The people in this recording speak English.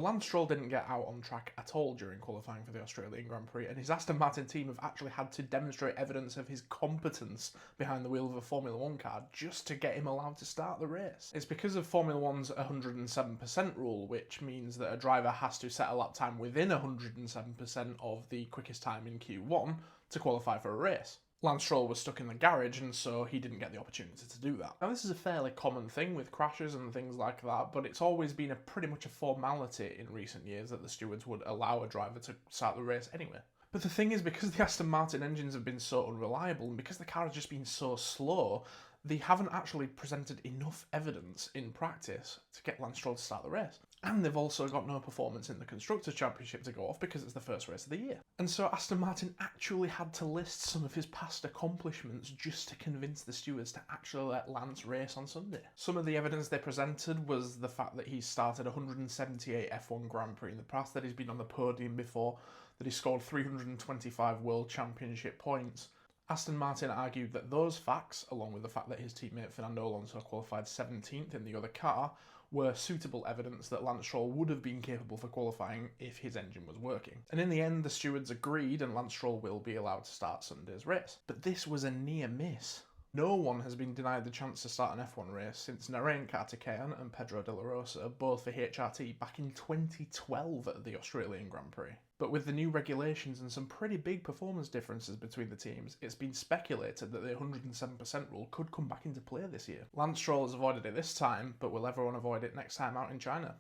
Lance Stroll didn't get out on track at all during qualifying for the Australian Grand Prix, and his Aston Martin team have actually had to demonstrate evidence of his competence behind the wheel of a Formula 1 car just to get him allowed to start the race. It's because of Formula 1's 107% rule, which means that a driver has to set a lap time within 107% of the quickest time in Q1 to qualify for a race. Lance Stroll was stuck in the garage, and so he didn't get the opportunity to do that. Now, this is a fairly common thing with crashes and things like that, but it's always been pretty much a formality in recent years that the stewards would allow a driver to start the race anyway. But the thing is, because the Aston Martin engines have been so unreliable, and because the car has just been so slow, they haven't actually presented enough evidence in practice to get Lance Stroll to start the race. And they've also got no performance in the Constructors' Championship to go off because it's the first race of the year. And so Aston Martin actually had to list some of his past accomplishments just to convince the stewards to actually let Lance race on Sunday. Some of the evidence they presented was the fact that he started 178 F1 Grand Prix in the past, that he's been on the podium before, that he scored 325 World Championship points. Aston Martin argued that those facts, along with the fact that his teammate Fernando Alonso qualified 17th in the other car, were suitable evidence that Lance Stroll would have been capable for qualifying if his engine was working. And in the end, the stewards agreed and Lance Stroll will be allowed to start Sunday's race. But this was a near miss. No one has been denied the chance to start an F1 race since Narain Karthikeyan and Pedro de la Rosa, both for HRT, back in 2012 at the Australian Grand Prix. But with the new regulations and some pretty big performance differences between the teams, it's been speculated that the 107% rule could come back into play this year. Lance Stroll has avoided it this time, but will everyone avoid it next time out in China?